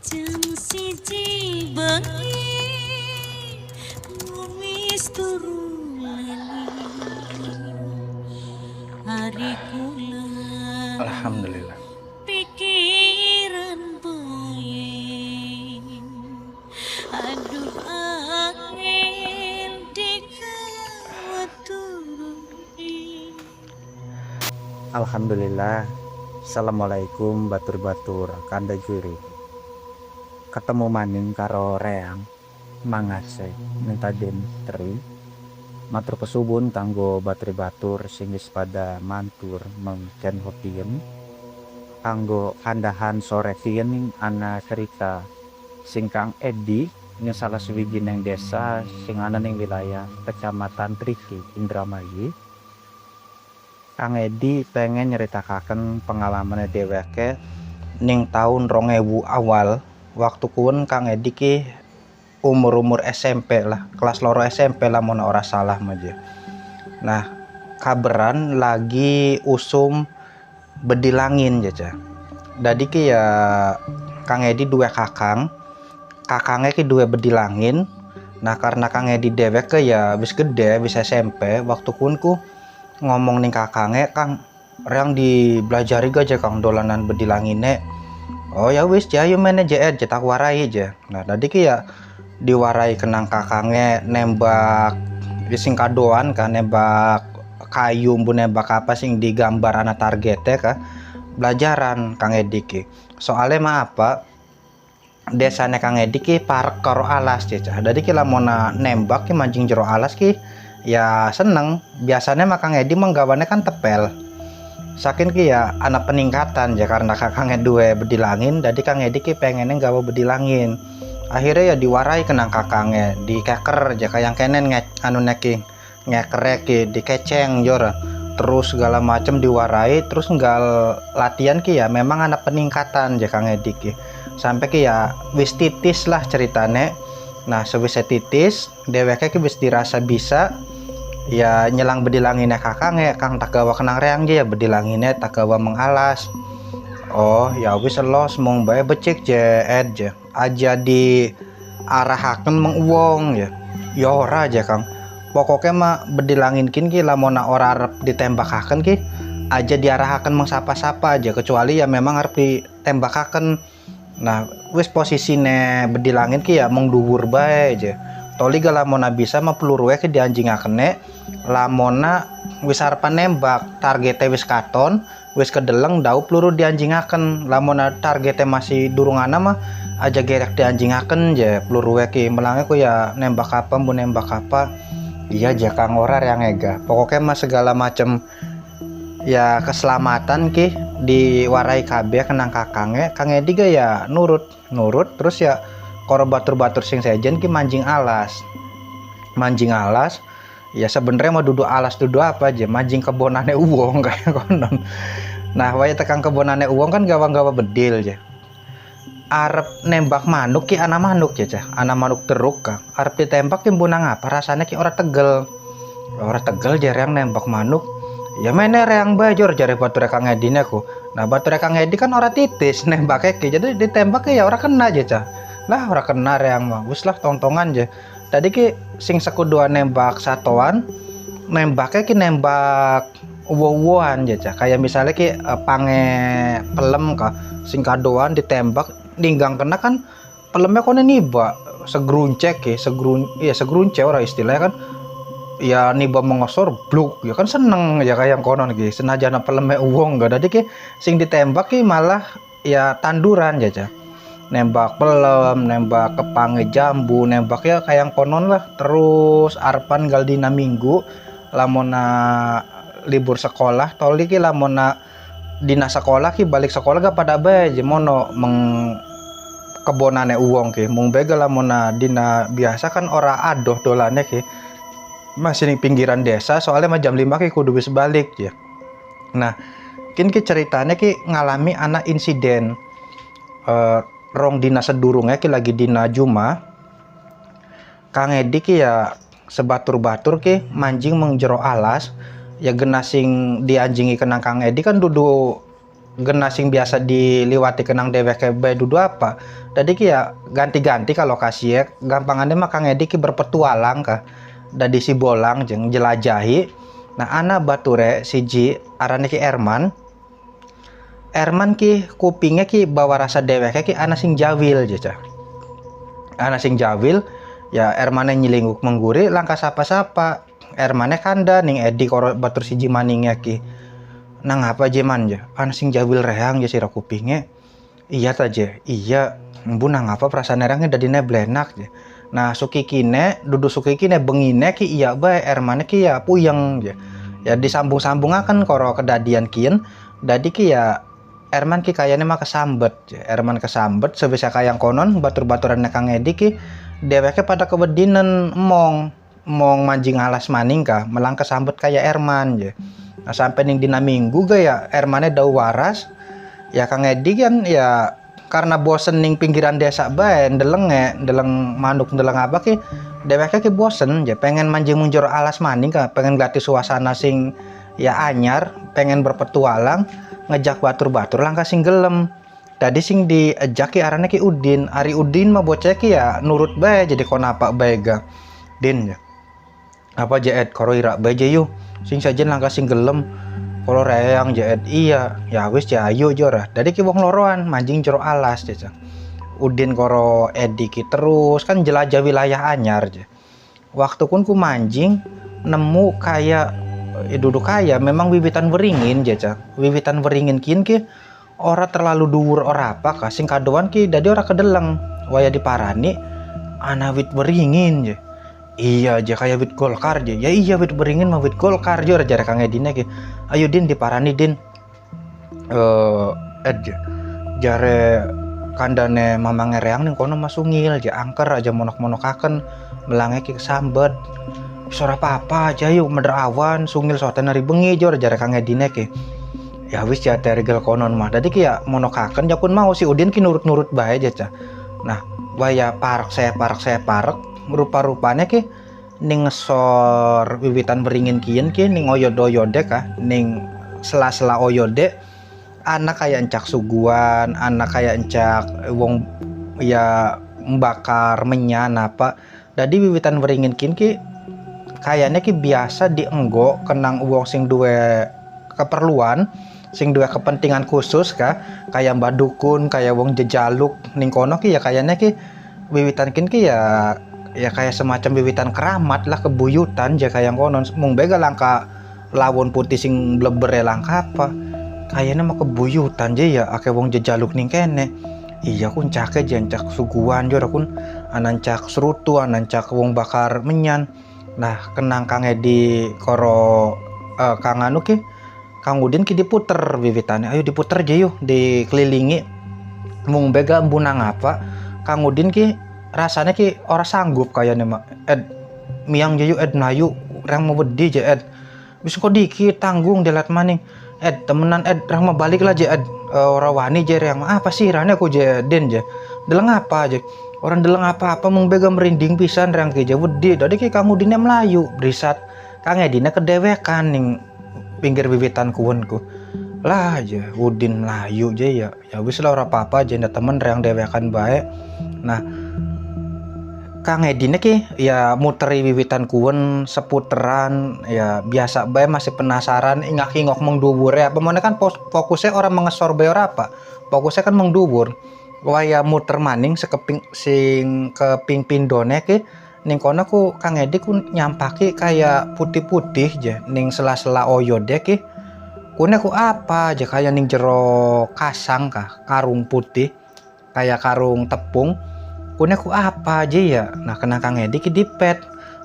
Jam siji bengi numis turu lali hari kula Alhamdulillah. pikiran bae aduh angin dikawat turuni. Alhamdulillah. Assalamualaikum batur-batur kanda juri. Ketemu maning karo reang mangase minta den teri matur pesubun kanggo batur-batur sing wis pada mantur mengken hopien kanggo kandahan sore kien ana cerita sing Kang Edi ing salah sawijining desa sing ana ning wilayah Kecamatan Triki Indramayu. Kang Edi pengen nyeritakaken pengalamannya dheweke ning tahun 2000 awal waktu kun Kang Edi ki umur SMP lah, kelas loro SMP lah mun ora salah aja. Nah, kaberan lagi usum bedilangin jaja. Dadi ki ya Kang Edi dua kakangnya ki dua bedilangin. Nah, karena Kang Edi dheweke ya wis gede, wis SMP, waktu kun ku ngomong ning kakangnya, Kang reang dibelajari aja Kang dolanan bedilangine. Oh ya wis ayo mene JR cetak warai aja. Nah tadi ki ya diwarai kenang kakangnya nembak sing kadoan kan, nembak kayu mbun nembak apa sing digambar anak targetnya kan belajaran Kang Edi ki. Soalnya mah apa desanya Kang Edi ki parek karo alas cecah. Jadi ki lamona nembak ki mancing jero alas ki ya seneng. Biasanya mah Kang Edi menggawannya kan tepel. Saking ki ya anak peningkatan ya karena kakangnya dua bedilangin, jadi Kang Edi ki pengennya gawe bedilangin. Akhirnya ya diwarai kenang kakangnya, dikeker aja kayak kenen anu neki ngeker ki dikeceng jora. Terus segala macem diwarai, terus nggal latihan ki ya memang anak peningkatan ya Kang Edi ki. Sampai ki ya wis titis lah ceritane. Nah, sewise titis, dheweke ki wis dirasa bisa ya nyelang bedilangine kakangnya Kang tak gawa kenang reang ya bedilangine tak gawa mengalas. Oh ya wis los mong bae becik je aja di arahaken menguwong ya. Ya ora aja Kang. Pokoknya mah bedilangin kin ki lamona ora arep ditembakaken ki aja diarahaken meng sapa-sapa aja kecuali ya memang arep ditembakaken. Nah, wis posisine bedilangin ki ya mong dhuwur bae aja. Toli lamona bisa mah peluru ke dianjingakene lamona wis arepan nembak targetnya wis katon wis kedeleng dau peluru dianjingaken lamona targetnya masih durungana mah aja gerek dianjingaken je peluru ki melange ku ya nembak apa mbun nembak apa iya aja Kang ora yang ega pokoknya mah segala macem ya keselamatan ki diwarai kabeh kenang kakangnya Kang Edi ya nurut terus ya koro batur-batur sing sejen ki mancing alas ya sebenarnya mau duduk alas duduk apa aja mancing kebonane uwong kayak konon. Nah waya tekan kebonane uwong kan gawa-gawa bedil aja arep nembak manuk ki anak manuk ya anak manuk teruk Kang arep ditembak ki bunang apa rasanya ki ora tegel jarang nembak manuk ya mene reang bajor jare batur Kang Edi aku. Nah batur Kang Edi kan ora titis nembaknya ki jadi ditembak ya ora kena aja lah ora kena reang mah wis lah tontongan aja tadi ki sing sekudua nembak satuan nembaknya ki nembak uwo-uwoan aja kayak misalnya ki pange pelem ka sing kadoan ditembak ninggang kena kan pelemnya kono niba segruncek ki segrunce ora istilahnya kan ya niba mengosor bluk ya kan seneng ya kayak konon ki senajan pelemnya uwong enggak tadi ki sing ditembak ki malah ya tanduran aja nembak pelem, nembak kepange jambu, nembak ya kayak konon lah. Terus arpan gal dina minggu lamona libur sekolah, toli ki lamona dina sekolah ki balik sekolah gak pada bae mono meng kebonane uwong ki. Mung bega lamona dina biasa kan ora adoh dolane ki. Masih ning pinggiran desa soalnya mah jam 5 ki kudu wis balik ya. Nah, ki ceritanya ki ngalami anak insiden rong dina sedurungnya ki lagi dina Juma Kang Edi ki ya sebatur-batur ki mancing mengjero alas ya gena sing dianjingi kenang Kang Edi kan duduk gena sing biasa diliwati kenang dewek bae dudu apa. Tadi ki ya ganti-ganti ka lokasi ya, gampangannya mah Kang Edi ki berpetualang ka. Dadi si bolang jeung jelajahi. Nah ana bature siji arane ki Erman. Erman ki kupingnya ki bawa rasa deweknya ki ana sing jawil jaca. Ana sing jawil ya Ermane nyilingguk mengguri langkah sapa-sapa. Ermane kanda ning Edi koro batur siji maningnya ki. Nang apa jeman ja? Ana sing jawil rehang ja sira kupingnya. Iya ta je. Iya. Embu nang apa perasaan erangnya dadine blenak je. Nah sukikine dudu sukikine bengine ki iya bae Ermane ki ya puyeng je. Ya disambung-sambungaken koro kedadian kien. Dadi ki ya Erman ki kayane mah kesambet. Erman kesambet sebisa kayang konon batur-baturan Kang Edi ki dheweke pada kewedinen mong manjing alas maning kah melang kesambet kaya Erman je. Nah sampai ning dina Minggu ge ya Ermane dau waras. Ya Kang Edi kan ya karena bosen ning pinggiran desa bae ndeleng manuk ndeleng apa ki dheweke ki bosen je pengen manjing munjur alas maning kah pengen glatih suasana sing ya anyar, pengen berpetualang ngejak batur-batur langkah sing gelem. Tadi sing diejak ki arane ki Udin. Ari Udin mah bocah ki ya nurut bae jadi konapa bae ga. Din ya. Apa jaet karo ira bae je yu. Sing sajen langkah sing gelem. Kalau reang jaet iya, ya wis ya ayo jora. Tadi ki wong loroan manjing jero alas jaca. Udin karo Edi ki terus kan jelajah wilayah anyar je. Waktu kun ku manjing nemu kayak duduk kaya memang wiwitan weringin jaca. Wiwitan weringin kian ki ora terlalu dhuwur ora apa ka sing kadoan ki dadi ora kedeleng waya diparani ana wit weringin je. Iya aja kayak wit golkar je. Ya iya wit beringin mah wit golkar je ora jare Kang Edine ki. Ayo Din diparani Din. Aja. Jare kandane mamang ngereang ning kono masungil je angker aja monok-monokaken melange ki kesambet. Ora apa-apa aja yuk meder awan sungil soten hari bengi jor jare Kang Edine ki. Ya wis ya tergel konon mah. Dadi ki ya monokaken ya pun mau si Udin ki nurut-nurut bae aja ca. Nah, waya parek rupa-rupanya ki ning ngesor wiwitan beringin kien ki ning oyod-oyode kah ning sela-sela oyode anak kayak encak suguhan, anak kayak encak wong ya mbakar menyan apa. Dadi wiwitan beringin kien ki kayaknya ki biasa dienggo kenang wong sing duwe keperluan, sing duwe kepentingan khusus kah kayak mbak dukun, kayak wong jejaluk ning kono ki ya kayaknya ki wiwitan kin ki ya kayak semacam wiwitan keramat lah kebuyutan ja kayak konon mung bega langka lawon putih sing bleber langka apa kayaknya mah kebuyutan je ya ake wong jejaluk ning kene. Iya kun cake jencak suguhan jora kun anancak serutu anancak wong bakar menyan. Nah kenang Kang Edi koro Kang anu ki Kang Udin ki diputer wiwitannya. Ayo diputer aja yuk dikelilingi mung bega embunang apa Kang Udin ki rasanya ki ora sanggup kayaknya mak miang jayu nayu rang mau wedi je bisa kok dikit tanggung delat maning temenan rang mau balik lah je ora wani je yang apa sih rane aku je den je deleng apa je orang deleng apa-apa mung bega merinding pisan rang ki je wedi dadi ki Kang Udine melayu brisat Kang Edine kedewekan ning pinggir wiwitan kuwenku lah aja Udin melayu je ya wis lah ora apa-apa je temen rang dewekan bae. Nah Kang Edine ki ya muteri wiwitan kuwen seputeran ya biasa bae masih penasaran ingak-ingok mung dhuwure apa mana kan fokusnya orang mengesor bae ora apa fokusnya kan mung dhuwur waya muter maning sekeping sing keping pindone ki ning kono ku Kang Edi ku nyampaki kayak putih-putih je ning sela-sela oyode ki kune ku apa aja kayak ning jero kasang kah karung putih kayak karung tepung kune ku apa aja ya. Nah kena Kang Edi ki dipet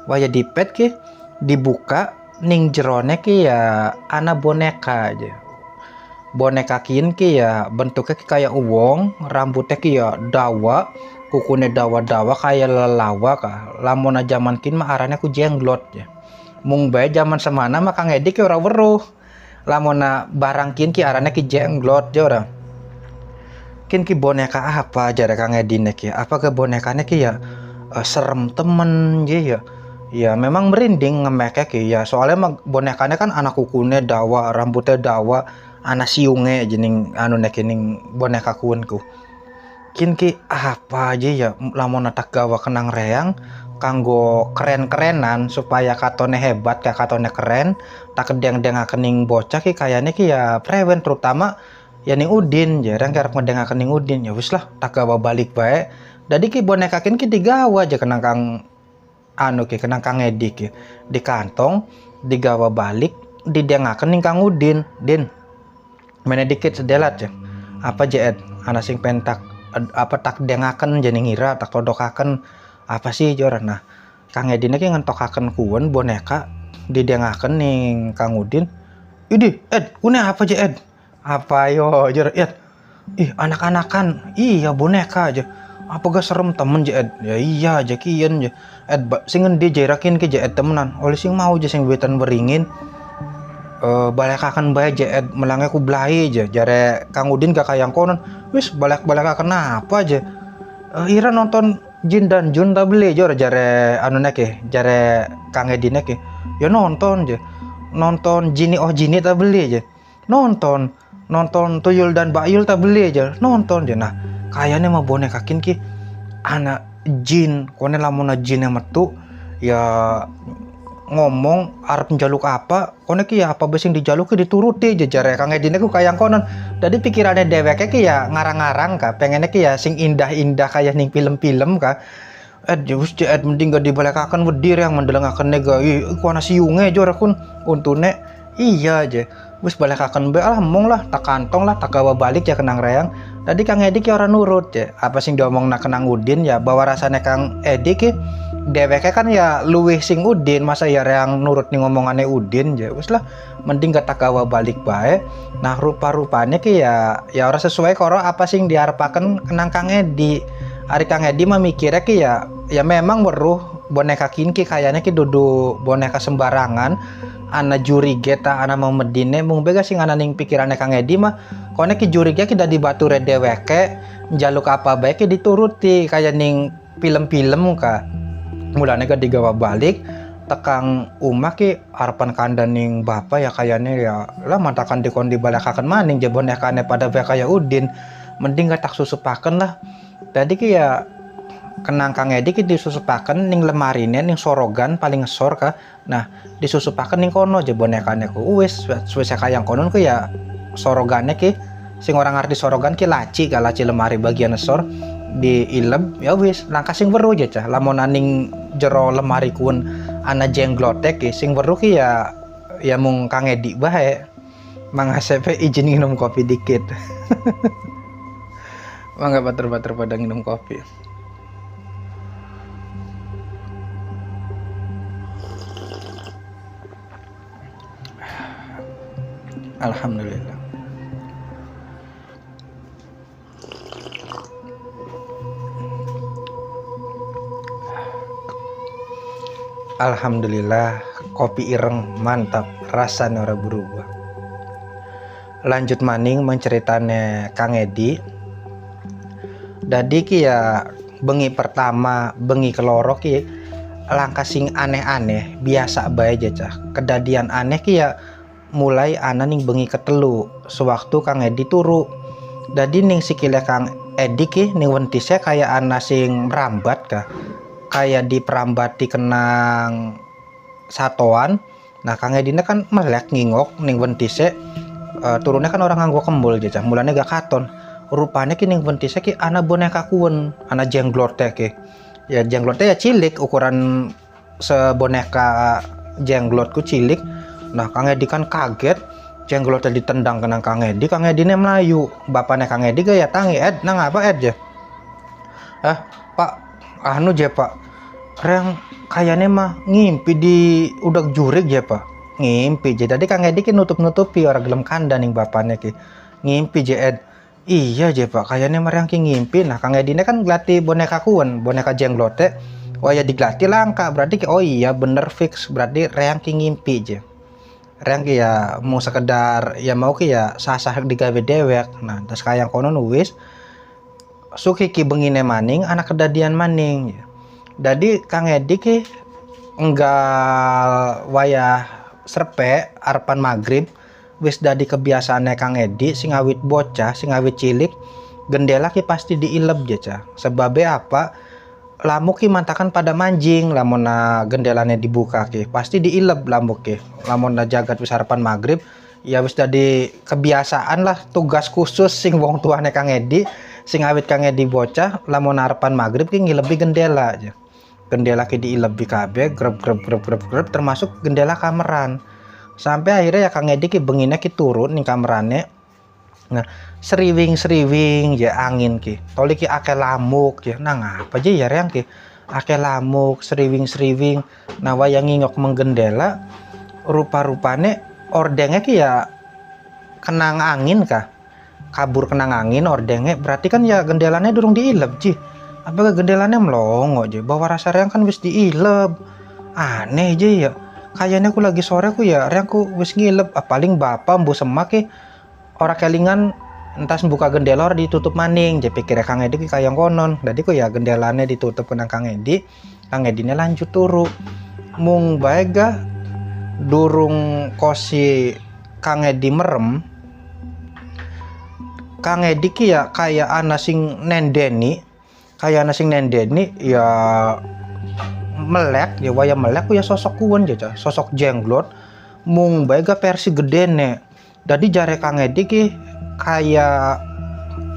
waya dipet ki dibuka ning jerone ki ya ana boneka aja boneka kian ki ya bentuknya ki kayak uwong rambutnya ki ya dawa kukune dawa-dawa kayak lelawa kah lamona zaman kin mah arane ku jenglot ya mung bae zaman semana mah Kang Edi ki ora weruh lamona barang kin ki arane ki jenglot je ora kin ki boneka apa jare Kang Edine ki apa ke bonekanya ki ya serem temen je ya memang merinding ngemeke ki ya soalnya bonekanya kan anak kukune dawa rambutnya dawa ana siunge jening anu nek ning boneka kuenku. Kin ki apa aja ya lamun tak gawa kenang reang kanggo keren-kerenan supaya katone hebat ka katone keren tak kedeng-dengakeun ning bocah ki kayane ki ya prewen terutama ya ning Udin jarang karep ngedengakeun ning Udin ya wis lah tak gawa balik bae. Dadi ki boneka kin ki digawa aja kenang kang anu ki kenang kang Edi ki di kantong digawa balik didengakeun ning Kang Udin. Din mene dikit sedelat ya apa jeet ana sing pentak apa tak dengakeun jeneng ngira tak todokakeun apa sih jor. Nah Kang Edi ki ngentokakeun kuon boneka didengakeun ning Kang Udin. Idi Ed kune apa je Ed apa yo jor Ed ih anak-anakan iya boneka aja apa gak serem temen je Ed ya iya aja kian je Ed sing ngendi jerakin ke je Ed temenan oleh sing mau je sing wiwitan beringin balekakan bae je Ed melange ku blai je jare Kang Udin gak kayang konon wis balekakan apa aja ira nonton Jin dan Jun tak beli jor jare anu nek jare Kang Edi nek ya nonton je nonton Jini oh Jini tak beli aja nonton Tuyul dan Bayul tak beli aja nonton je. Nah kayaknya mah boneka kin ki anak jin kone lamun jin yang metu ya ngomong arep njaluk apa kone ki ya apa besing dijaluk ki dituruti je jare Kang Edi ku kayang konon. Jadi pikirannya dheweke ki ya ngarang-ngarang ka pengennya ki ya sing indah-indah kayak ning film-film ka wis Ed mending gak dibalekaken wedi yang mendelengaken nega ku ana siunge jor akun untune iya aja wis balekaken bae lah mong lah tak kantong lah tak gawa balik ya kenang reang. Tadi Kang Edi ki ora nurut ya apa sing diomongna Kang Udin ya bawa rasane Kang Edi ki dheweke kan ya luwih sing Udin masa ya reang nurut ning ngomongane Udin ya wis lah mending gak tak gawa balik bae. Nah rupa-rupane ki ya ora sesuai karo apa sing diarepaken kenang Kang Edi. Ari Kang Edi mah mikirnya ki ya memang weruh boneka kin ki kayaknya ki dudu boneka sembarangan ana jurige ta ana mau medine mung bega sing ana ning pikirane Kang Edi mah kone ki jurige ki da dibature dheweke njaluk apa bae ki dituruti kaya ning film-film ka. Mulane gak digawa balik tekang umah ki harapan kandaning bapak ya kayaknya ya lah mantakan dikon dibalakaken maning je bonekane pada bae kaya Udin mending gak tak susupaken lah. Tadi ki ya kenang Kang Edi ki disusupaken ning lemarine ning sorogan paling ngesor ka. Nah disusupaken ning kono je bonekane ku wis kayang konon ku ya sorogane ki sing orang ngerti sorogan ki laci lemari bagian ngesor diileb ya wis langkah sing weruh je cah lamun aning jero lemari kun ana jenglotek ki sing weruh ki ya mung Kang Edi bae. Mangga sepe izin minum kopi dikit. Mangga bater-bater pada minum kopi. Alhamdulillah. Alhamdulillah kopi ireng mantap rasanya ora berubah. Lanjut maning menceritane Kang Edi. Dadi ki ya bengi pertama bengi keloro ki langkah sing aneh-aneh biasa bae aja cah. Kedadian aneh ki ya mulai ana ning bengi ketelu sewaktu Kang Edi turu. Dadi ning sikile Kang Edi ki ning wentise kaya ana sing merambat ka kayak diperambati kenang satoan. Nah Kang Edi kan melek ngingok ning wentise turunnya kan orang nganggo kembul aja mulane gak katon. Rupanya ki ning wentise ki ana boneka kuwen ana jenglote ki ya jenglote ya cilik ukuran seboneka jenglotku cilik. Nah Kang Edi kan kaget jenglotnya ditendang kenang Kang Edi. Kang Edi ne melayu bapaknya Kang Edi gaya tangi Ed nang apa Ed je Pak anu je Pak reng kayaknya mah ngimpi di udak jurik je Pak ngimpi je. Tadi Kang Edi ki nutup-nutupi orang gelem kandaning bapaknya ki ngimpi je Ed iya je Pak kayaknya mah reng ki ngimpi. Nah Kang Edi ne kan glati boneka kuwen boneka jenglote oh ya diglati langka berarti ki oh iya bener fix berarti reng ki ngimpi je. Reng ki ya mau sekedar ya mau ki ya sah-sah digawe dewek. Nah terus kayang konon wis suki ki bengine maning anak kedadian maning. Jadi Kang Edi ki enggak wayah serpe arepan maghrib wis dadi kebiasaane Kang Edi sing awit bocah sing awit cilik gendela ki pasti diileb je Cah. Sebabe apa? Lamuk ki mantakan pada manjing lamun gendelane dibuka ki pasti diileb lamuk ki. Lamun jagat wis harapan maghrib ya wis dadi kebiasaan lah, tugas khusus sing wong tuane Kang Edi sing awit Kang Edi bocah lamun harapan maghrib ki ngilebi gendela aja. Gendela ki diilebi kabeh grep termasuk gendela kameran. Sampai akhirnya ya Kang Edi ki bengine ki turun ning kamerane. Nah, seriwing ya angin ki. Toli ki ake lamuk ya. Nah, ngapa aja ya reang ki? Ake lamuk, seriwing. Nah, wayang ngingok menggendela rupa-rupane ordenge ki ya kenang angin kah? Kabur kenang angin ordenge berarti kan ya gendelane durung diileb ji. Apa gendelane melongo je, bawa rasa reang kan wis diileb. Aneh je ya. Kayaknya aku lagi sore aku ya reang ku wis ngileb. Paling bapak mbu semak ki ora kelingan entas buka gendela ditutup maning. Je pikir Kang Edi ki kayang konon. Dadi ku ya gendelane ditutup kenang Kang Edi. Kang Edine lanjut turu. Mung bae ga durung kosi Kang Edi merem. Kang Edi ki ya kayak ana sing nendeni ya melek ya waya melek ya sosok kuwen ya sosok jenglot mung bae ga versi gedene. Jadi jare Kang Edi ki kayak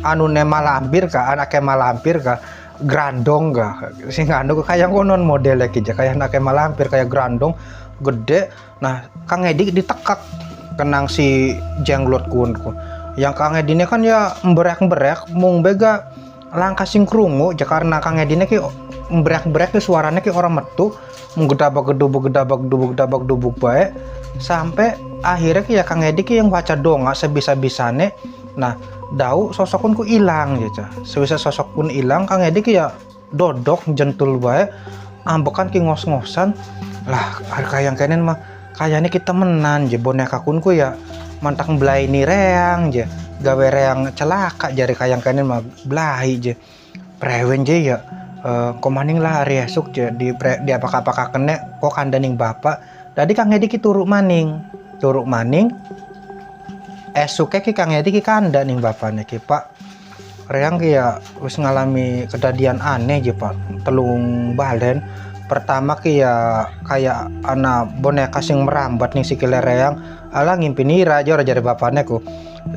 anu ne malampir ka anake malampir ka grandong ga sing anu kayak konon model ki kayak anake malampir kayak grandong gede. Nah Kang Edi ditekak kenang si jenglot kuwen ku. Yang Kang Edi ini kan ya mberek mung bega langkah sing krungu ja karena Kang Edi ini ki mberek suaranya ki orang metu mung gedabak dubuk bae sampai akhirnya ki ya Kang Edi ki yang baca donga sebisa-bisane. Nah dau sosokun ku ilang ya sewisa sosok pun ilang Kang Edi ki ya dodok jentul bae ambekan ki ngos-ngosan lah kayak kenen mah kayaknya kita temenan je boneka kun ku ya mantang belai ni reang je gawe reang celaka jari kayang kenen mah belai je prewen je ya komaning lah hari esuk je di apakah kene kok kandaning bapak. Tadi Kang Edi ki turuk maning esuk ki Kang Edi ki kandaning bapakne ki Pak reang ki ya wis ngalami kedadian aneh je Pak telung balen. Pertama ki ya kayak anak boneka sing merambat nih sikile reang ala ngimpinira aja jare bapakne ku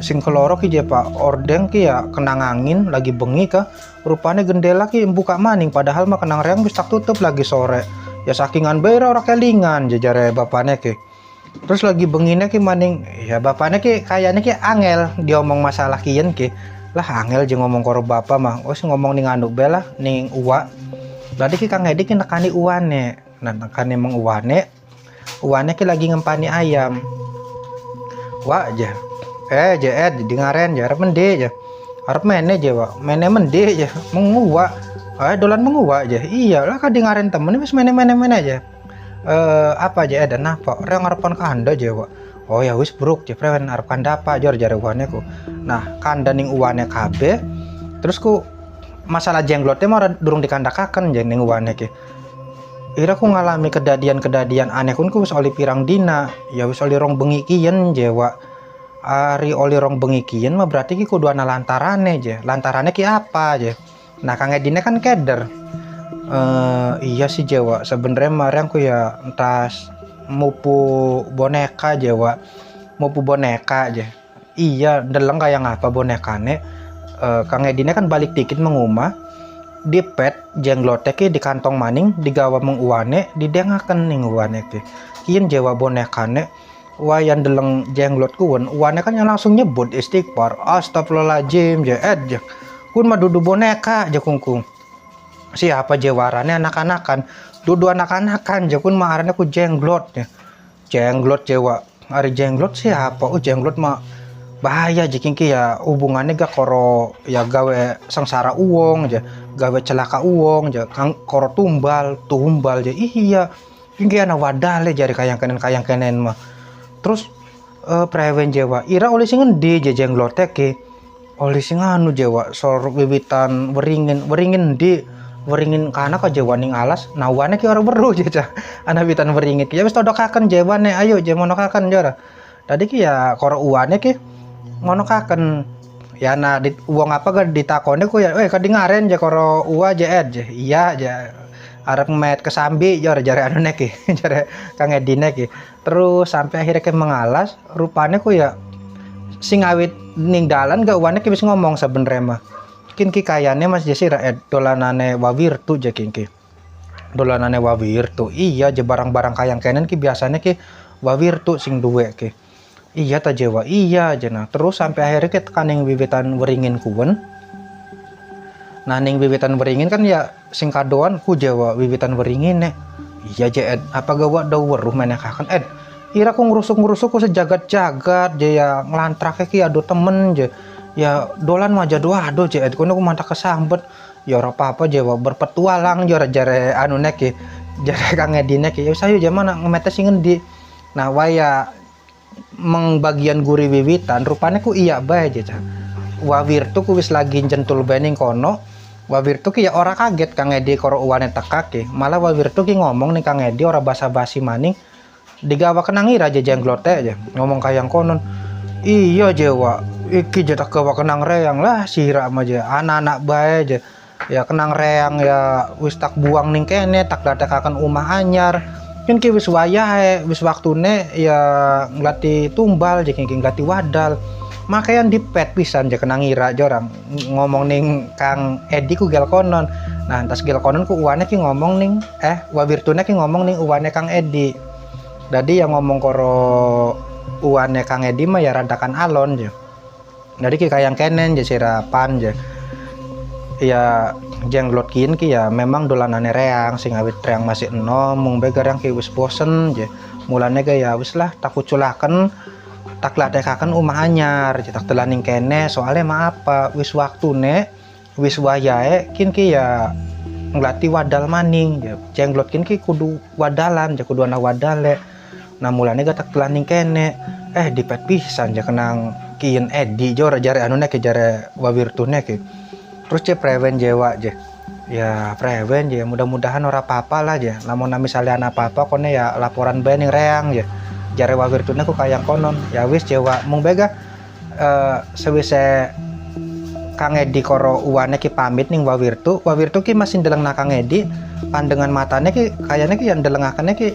sing keloro ki je Pak ordeng ki ya kenang angin lagi bengi ka rupane gendela ki buka maning padahal mah kenang reang wis tak tutup lagi sore ya sakingan bae ora kelingan jare bapakne ki. Terus lagi bengine ki maning ya bapakne ki kayaknya ki angel diomong masalah kian ki lah angel je ngomong karo bapak mah wis ngomong ning anduk bela ning uwa. Tadi ki Kang Edi ki nekani uwane. Nah nekani emang uwane ki lagi ngempani ayam. Wah aja. Ed dingaren ya arep mende aja. Arep mene aja wa. Mene mende aja. Menguwa. Dolan menguwa aja. Iya lah ka dingaren temen wis mene aja. Apa aja ada napa? Orang arepan kanda aja wa. Oh ya wis bruk je prewen arep kanda apa jor jare uwane ku. Nah kanda ning uwane kabeh. Terus ku masalah jenglotnya mah durung dikandakaken jeung ning uwane ki. Ira ku ngalami kedadian aneh kun ku wis oli pirang dina, ya wis oli rong bengi kiyen jewa. Ari oli rong bengi kiyen mah berarti ki kudu ana lantarane je. Lantarane ki apa je. Nah Kang Edine kan keder. Iya sih jewa, sebenarnya marang ku ya entas mupu boneka jewa. Mupu boneka aja. Iya, ndeleng kayak ngapa bonekane. Kang Edine kan balik dikit mengumah di pet jenglote ki di kantong maning digawa menguwane didengaken ning uwane ki kian jewa bonekane wayan deleng jenglot kuwen uwane kan yang langsung nyebut istighfar astagfirullahaladzim je kun mah dudu boneka je kungkung siapa jewarane anak-anakan dudu anak-anakan je kun mah arane ku jenglot jewa ari jenglot siapa jenglot mah bahaya jiking ki ya hubungannya gak koro ya gawe sengsara uang aja gawe celaka uang aja kang koro tumbal aja iya ini anak wadale jari kayang kenen mah terus prewen jewa ira oleh sing ngendi jenglote ki oleh sing anu jewa sor wiwitan weringin kana ka jewa ning alas nawane ki ora weruh jeca ana wiwitan weringin ki ya wis todokaken jewane ayo je monokaken jora. Tadi ki ya koro uane ki ngono kaken ya na wong apa ga ditakone ku ya kadingaren je koro uwa je je iya je arep met kesambi jare anu nek ki jare Kang Edi nek ki terus sampai akhirnya ke mengalas rupane ku ya sing awit ning dalan ga uane ki wis ngomong sebenere mah kin ki kayane Mas Jesi ra dolanane wawirtu je ki dolanane wawirtu iya je barang-barang kayang kenen ki biasanya ki wawirtu sing duwe ki iya ta Jawa iya aja nah terus sampai akhirnya kita kan yang wiwitan weringin kuwen nah ning wiwitan weringin kan ya sing kadoan ku Jawa wiwitan weringin nek iya aja apa gawa da weruh meneh kaken ira ku ngrusuk-ngrusuk ku sejagat-jagat je ya nglantrake ki ado temen je ya dolan mah jadu ado je kono ku mantak kesambet ya ora apa-apa Jawa berpetualang jare anu nek ki jare Kang Edi nek ya sayo jamana ngemete sing ngendi nah waya mengbagian guri wiwitan rupanya ku iya bae aja wawirtu ku wis lagi jentul bening kono wawirtu ki ya ora kaget Kang Edi karo uwane tekake malah wawirtu ki ngomong nih Kang Edi ora basa-basi maning digawa kenangira aja jenglote aja ngomong kayang konon iya Jawa iki jetak gawa kenang reang lah siram aja anak-anak bae aja ya kenang reang ya wis tak buang ning kene tak datekaken umah anyar kan ki wis wayahe wis waktune ya nglati tumbal jeung nglati wadal makanya dipet pisan je kenang ngira jorang ngomong ning Kang Edi ku gel konon nah entas gel konon ku uwane ki ngomong ning wawirtune ki ngomong ning uwane Kang Edi dadi yang ngomong karo uwane Kang Edi mah ya radakan alon je dadi ki kayang kenen je sirapan je ya jenglot kin ki ya memang dolanane reang sing awit reang masih enom mung begar yang ki wis bosen je mulane ga ya wis lah tak uculaken tak ladekaken umah anyar tak telaning kene soalnya mah apa wis waktune wis wayahe kin ki ya nglati wadal maning ya jenglot kin ki kudu wadalan je kudu ana wadale nah mulane ga tak telaning kene dipet pisan je kenang kian Edi jare anu nek jare wawirtune ki terus je prewen Jawa je ya prewen je mudah-mudahan ora apa-apa lah je lamun misalnya ana apa-apa kone ya laporan bae ning reang je jare wawirtune ku kayang konon ya wis Jawa mung bega sewise Kang Edi karo uwane ki pamit ning wawirtu ki masih ndeleng Kang Edi pandangan matane ki kayane ki yang ndelengakane ki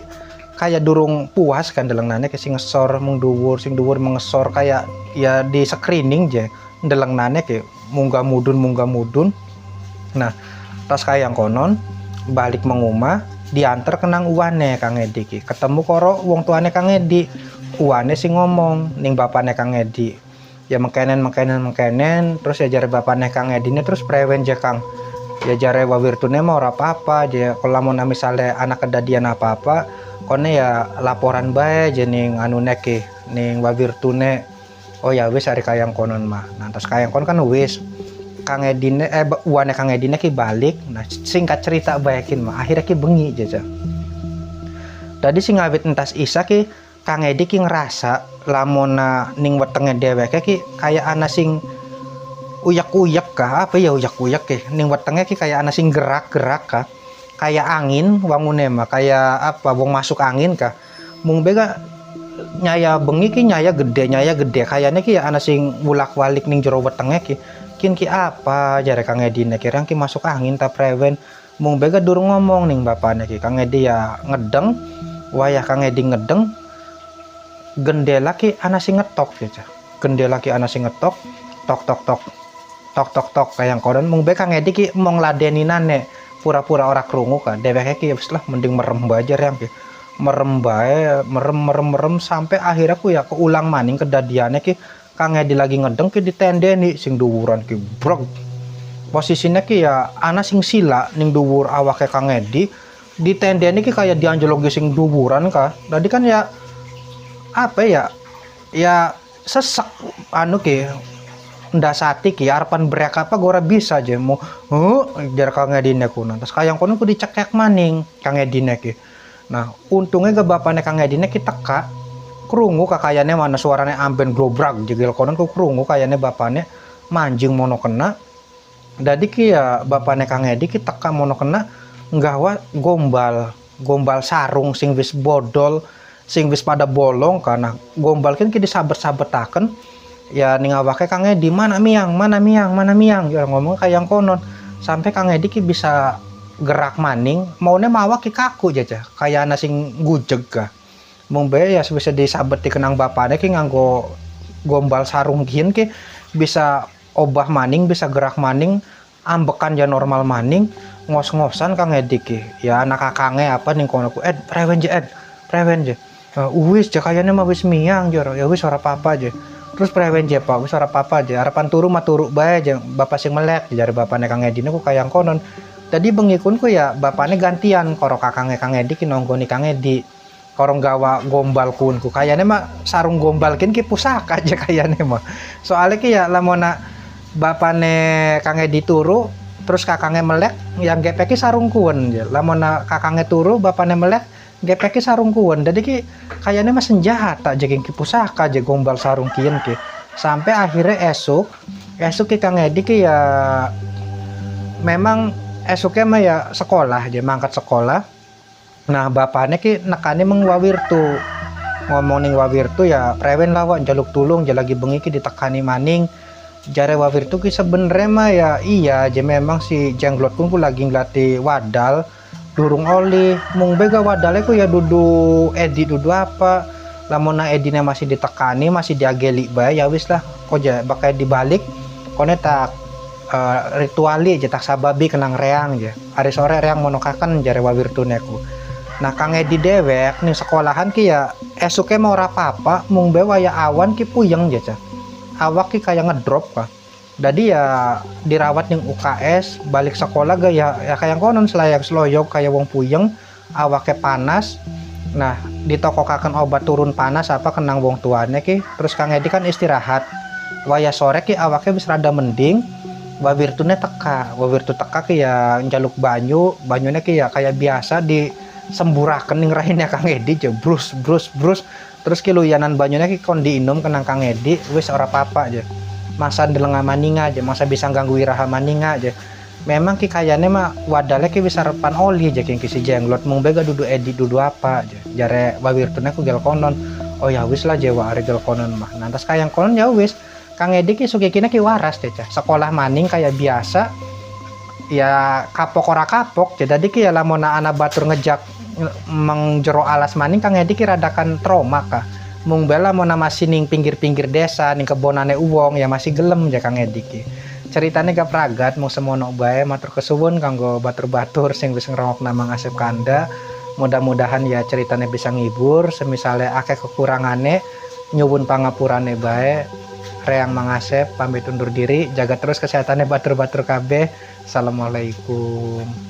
kayak durung puas kan ndelengnane ki sing ngesor mung dhuwur sing dhuwur mengesor kayak ya di screening je ndelengnane ki munggah mudun nah tas kayang konon balik mengumah diantar kenang uwane Kang Edi ki ketemu karo wong tuane Kang Edi uwane sing ngomong ning bapane Kang Edi ya mengkenen terus ya jare bapane Kang Edi ne terus prewen je Kang ya jare wawirtune mah ora apa-apa je kalau lamun misale anak kedadian apa-apa kone ya laporan bae je ning anu nek ki ning wawirtune oh ya wis ari kayang konon mah nah terus kayang konon kan wis Kang Edi uwane Kang Edi ki balik nah singkat cerita bayakin mah akhirnya ki bengi jaja tadi sing ngawit entas isa ki Kang Edi ki ngerasa lamun ning wetenge dheweke ki kayak ana sing uyak-uyak kah apa ya uyak-uyak ki ning wetenge ki kayak ana sing gerak-gerak kah kayak angin wangune mah kayak apa wong masuk angin kah mung bega nyaya bengi ki nyaya gede kayaknya ki ya ana sing wulak-walik ning jero wetenge ki kin ki apa jare Kang Edi nek kirang ki masuk angin ta prewen mung bega durung ngomong ning bapane ki Kang Edi ya ngedeng wayah Kang Edi ngedeng gendela ki ana sing ngetok ya gendela ki ana sing ngetok tok kayang konon mung bega Kang Edi ki mong ladeninane pura-pura ora krungu kan dheweke ki wis lah mending merem bae yang ki merem bae merem sampai akhirnya ku ya keulang maning kedadiane ki Kang Edi lagi ngedeng ki ditendeni sing dhuwuran ki brog posisinya ki ya ana sing sila ning dhuwur awake Kang Edi ditendeni ki kayak dianjologi sing dhuwuran kah tadi kan ya apa ya sesek anu ki ndasati ki arepan brek apa ora bisa aja mau jar Kang Edi nek kuno terus kayang kono ku dicekek maning Kang Edi nek ki nah untungnya ke bapaknya Kang Edi nek kita kak krungu kakayane mana suarane amben globrak jegel konon ku krungu kayane bapaknya manjing mono kena dadi ki ya bapaknya Kang Edi ki teka mono kena nggawa gombal sarung sing wis bodol sing wis pada bolong karena gombal kan ki disabet-sabetaken ya ning awake Kang Edi mana miang ya ngomong kayak konon sampai Kang Edi ki bisa gerak maning maunya mawa ki kaku jaja kayak ana sing gujeg ka mung bae ya bisa disabet dikenang bapaknya ki nganggo gombal sarung kian ki bisa obah maning bisa gerak maning ambekan ya normal maning ngos-ngosan Kang Edi ki ya anak kakange apa ning kono ku prewen je wis je kayane mah wis miang jor ya wis ora apa-apa je terus prewen je Pak wis ora apa-apa je harapan turu mah turu bae je bapak sing melek jare bapakne Kang Edi niku kayang konon tadi bengikun ku ya bapakne gantian karo kakange Kang Edi ki nonggoni Kang Edi korong gawa gombal kunku kayane mah sarung gombal kin ki pusaka aja kayane mah soalnya ki ya lamona bapakne Kang Edi turu terus kakangnya melek yang gepeki sarung kuwen je lamona kakangnya turu bapakne melek gepeki sarung kuwen jadi ki kayaknya mah senjata jeung ki pusaka je gombal sarung kieu ki sampai akhirnya esuk ki Kang Edi ki ya memang esuknya mah ya sekolah je mangkat sekolah nah bapaknya ki nekane mengwawirtu ngomong ning wawirtu ya prewen lawan jaluk tulung lagi bengi ki ditekani maning jare wawirtu ki sebenarnya mah ya iya je memang si jenglotku ku lagi nglatih wadal durung oli mung bega wadale ku ya dudu Edi dudu apa lamun Edine masih ditekani masih diageli bae ya wis lah kok ja bakal dibalik kone tak rituali je tak sababi kenang reang je hari sore reang monokaken jare wawirtune ku nah Kang Edi dewek nih sekolahan ki ya esuke mau ora apa-apa mung bae waya awan ki puyeng je awak ki kayak ngedrop kah jadi ya dirawat ning UKS balik sekolah ga ya kayak konon selayak sloyok kayak wong puyeng awake panas nah ditokokaken obat turun panas apa kenang wong tuane ki terus Kang Edi kan istirahat waya sore ki awake wis rada mending wawirtune wawirtu teka ki ya njaluk banyune ki ya kayak biasa di semburaken ning raine Kang Edi je brus terus ki luyanan banyune ki kon diinum kenang Kang Edi wis ora apa-apa aja masa delenga maninga aja masa bisa ganggu iraha maninga aja memang ki kayane mah wadale ki bisa repan oli aja ki si jenglot mung bega dudu Edi dudu apa aja jare wawirtune ku gel konon oh ya wis lah jewa are gel konon mah nantas kayang konon ya wis Kang Edi ki sugekina ki waras teh sekolah maning kayak biasa ya kapok ora kapok jadi ki ya lamona ana batur ngejak mengjero alas maning Kang Edi ki radakan trauma kah mung bela mau masih ning pinggir-pinggir desa ning kebonane uwong ya masih gelem ya Kang Edi ki ceritane gak pragat mau semono bae matur kesuwun kanggo batur-batur sing wis ngrungokna Mang Asep Kanda mudah-mudahan ya ceritane bisa ngibur semisale akeh kekurangane nyuwun pangapurane bae reang Mang Asep pamit undur diri jaga terus kesehatannya batur-batur kabeh assalamualaikum